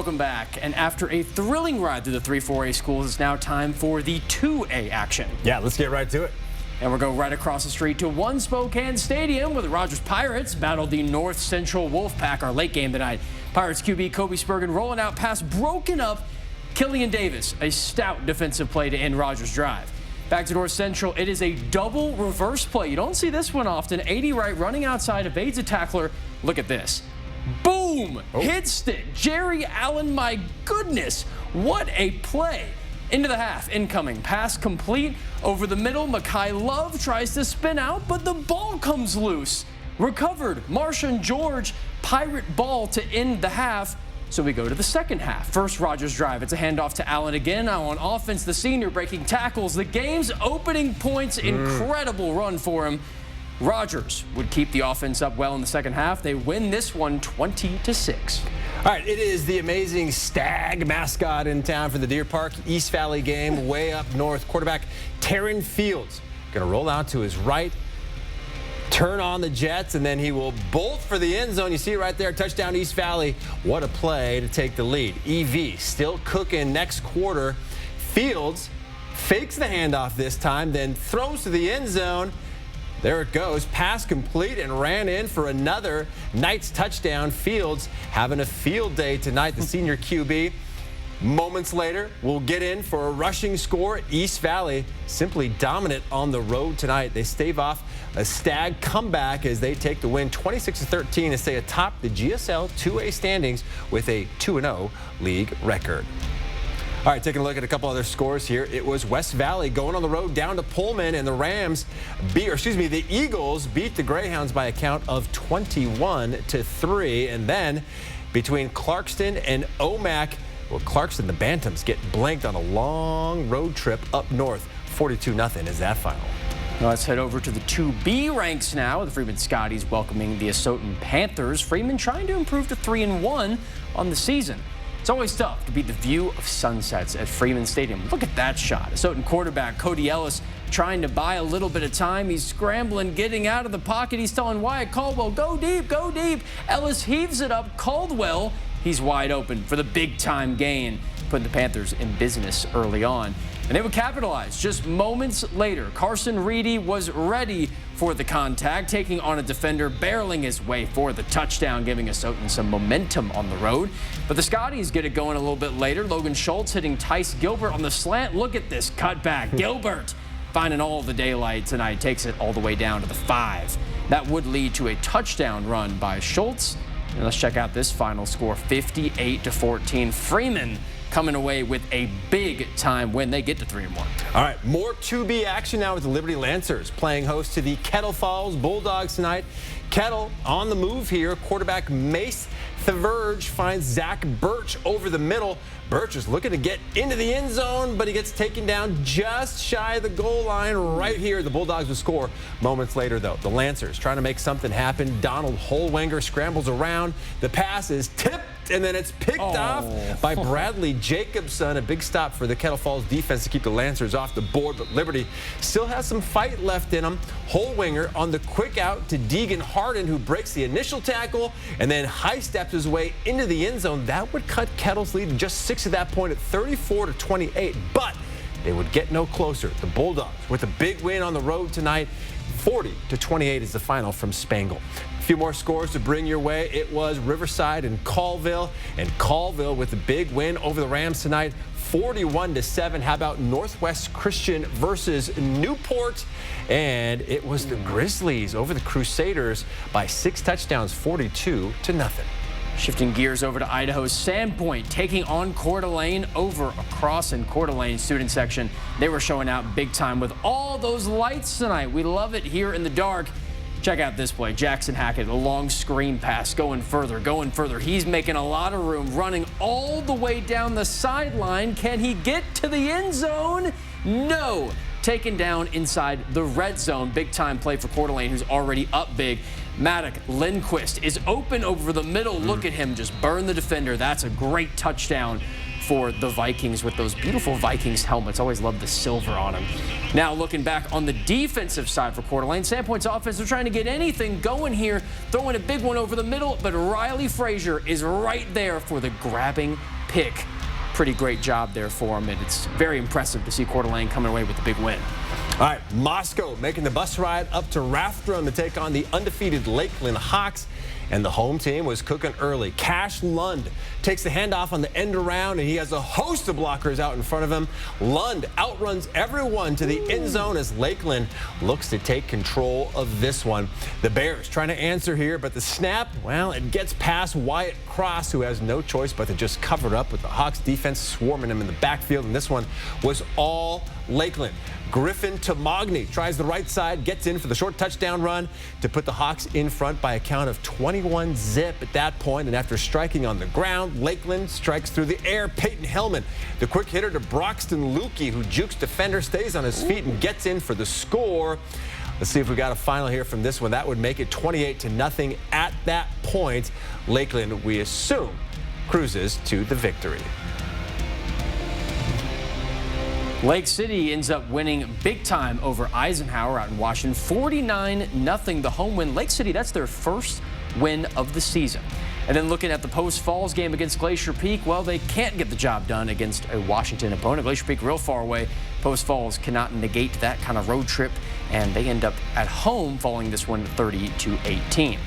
Welcome back. And after a thrilling ride through the 3-4A schools, it's now time for the 2A action. Yeah, let's get right to it. And we'll go right across the street to One Spokane Stadium, where the Rogers Pirates battled the North Central Wolfpack, our late game tonight. Pirates QB Kobe Spurgeon rolling out past broken up Killian Davis, a stout defensive play to end Rogers' drive. Back to North Central, it is a double reverse play. You don't see this one often. 80 right running outside, evades a tackler. Look at this. Boom! Oh. Hits it. Jerry Allen, my goodness. What a play. Into the half, incoming. Pass complete. Over the middle, Makai Love tries to spin out, but the ball comes loose. Recovered. Marshawn George, Pirate ball to end the half. So we go to the second half. First Rogers drive. It's a handoff to Allen again. Now on offense, the senior breaking tackles. The game's opening points. Incredible run for him. Rogers would keep the offense up well in the second half. They win this one 20-6. All right, it is the amazing Stag mascot in town for the Deer Park East Valley game way up north. Quarterback Taryn Fields going to roll out to his right, turn on the jets, and then he will bolt for the end zone. You see it right there, touchdown East Valley. What a play to take the lead. EV still cooking next quarter. Fields fakes the handoff this time, then throws to the end zone. There it goes, pass complete and ran in for another Knights touchdown. Fields having a field day tonight, the senior QB. Moments later, we'll get in for a rushing score. East Valley simply dominant on the road tonight. They stave off a Stag comeback as they take the win 26-13 and stay atop the GSL 2A standings with a 2-0 league record. All right, taking a look at a couple other scores here. It was West Valley going on the road down to Pullman, and the Eagles beat the Greyhounds by a count of 21-3. And then between Clarkston and Omak, well, Clarkston, the Bantams, get blanked on a long road trip up north. 42-0 is that final. Let's head over to the 2B ranks now. The Freeman Scotties welcoming the Asotin Panthers. Freeman trying to improve to 3-1 on the season. It's always tough to beat the view of sunsets at Freeman Stadium. Look at that shot. Asotin quarterback Cody Ellis trying to buy a little bit of time. He's scrambling, getting out of the pocket. He's telling Wyatt Caldwell, go deep, go deep. Ellis heaves it up. Caldwell, he's wide open for the big-time gain, putting the Panthers in business early on. And they would capitalize just moments later. Carson Reedy was ready for the contact, taking on a defender, barreling his way for the touchdown, giving Asotin some momentum on the road. But the Scotties get it going a little bit later. Logan Schultz hitting Tice Gilbert on the slant. Look at this cutback. Gilbert finding all the daylight tonight, takes it all the way down to the 5. That would lead to a touchdown run by Schultz. And let's check out this final score, 58-14. Freeman coming away with a big-time win. They get to 3-1. All right, more 2B action now with the Liberty Lancers playing host to the Kettle Falls Bulldogs tonight. Kettle on the move here. Quarterback Mace Theverge finds Zach Birch over the middle. Birch is looking to get into the end zone, but he gets taken down just shy of the goal line right here. The Bulldogs will score moments later, though. The Lancers trying to make something happen. Donald Holwenger scrambles around. The pass is tipped, and then it's picked off by Bradley Jacobson. A big stop for the Kettle Falls defense to keep the Lancers off the board, but Liberty still has some fight left in them. Holwenger on the quick out to Deegan Harden, who breaks the initial tackle and then high steps his way into the end zone. That would cut Kettle's lead to just 6 at that point at 34-28, but they would get no closer. The Bulldogs with a big win on the road tonight. 40-28 is the final from Spangle. A few more scores to bring your way. It was Riverside and Colville with a big win over the Rams tonight, 41-7. How about Northwest Christian versus Newport? And it was the Grizzlies over the Crusaders by 6 touchdowns, 42-0. Shifting gears over to Idaho's Sandpoint, taking on Coeur d'Alene over across in Coeur d'Alene student section. They were showing out big time with all those lights tonight. We love it here in the dark. Check out this play. Jackson Hackett, a long screen pass, going further. He's making a lot of room, running all the way down the sideline. Can he get to the end zone? No. Taken down inside the red zone. Big time play for Coeur d'Alene, who's already up big. Maddock Lindquist is open over the middle. Look at him just burn the defender. That's a great touchdown for the Vikings with those beautiful Vikings helmets. Always love the silver on them. Now looking back on the defensive side for Coeur d'Alene, Sandpoint's offense, they're trying to get anything going here, throwing a big one over the middle, but Riley Frazier is right there for the grabbing pick. Pretty great job there for him, and it's very impressive to see Coeur d'Alene coming away with the big win. All right, Moscow making the bus ride up to Rathdrum to take on the undefeated Lakeland Hawks. And the home team was cooking early. Cash Lund takes the handoff on the end around, and he has a host of blockers out in front of him. Lund outruns everyone to the end zone as Lakeland looks to take control of this one. The Bears trying to answer here, but the snap, well, it gets past Wyatt Cross, who has no choice but to just cover it up with the Hawks defense swarming him in the backfield, and this one was all Lakeland. Griffin Tamagni tries the right side, gets in for the short touchdown run to put the Hawks in front by a count of 21-zip at that point. And after striking on the ground, Lakeland strikes through the air. Peyton Hellman, the quick hitter to Broxton Lukey, who jukes defender, stays on his feet and gets in for the score. Let's see if we got a final here from this one. That would make it 28-0 at that point. Lakeland, we assume, cruises to the victory. Lake City ends up winning big time over Eisenhower out in Washington, 49-0, the home win. Lake City, that's their first win of the season. And then looking at the Post Falls game against Glacier Peak, well, they can't get the job done against a Washington opponent. Glacier Peak real far away. Post Falls cannot negate that kind of road trip, and they end up at home following this one 30-18.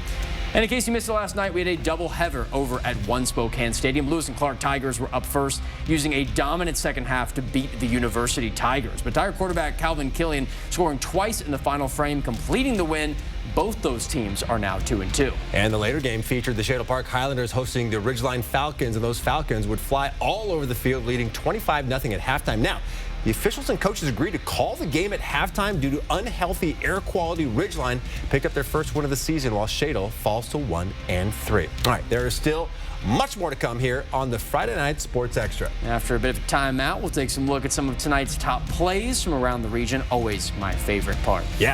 And in case you missed it last night, we had a doubleheader over at One Spokane Stadium. Lewis and Clark Tigers were up first, using a dominant second half to beat the University Tigers. But Tiger quarterback Calvin Killian scoring twice in the final frame, completing the win. Both those teams are now 2-2. And the later game featured the Shadle Park Highlanders hosting the Ridgeline Falcons, and those Falcons would fly all over the field, leading 25-0 at halftime. Now, the officials and coaches agreed to call the game at halftime due to unhealthy air quality. Ridgeline picked up their first win of the season, while Shadle falls to 1-3. All right, there is still much more to come here on the Friday Night Sports Extra. After a bit of a timeout, we'll take some look at some of tonight's top plays from around the region. Always my favorite part. Yeah.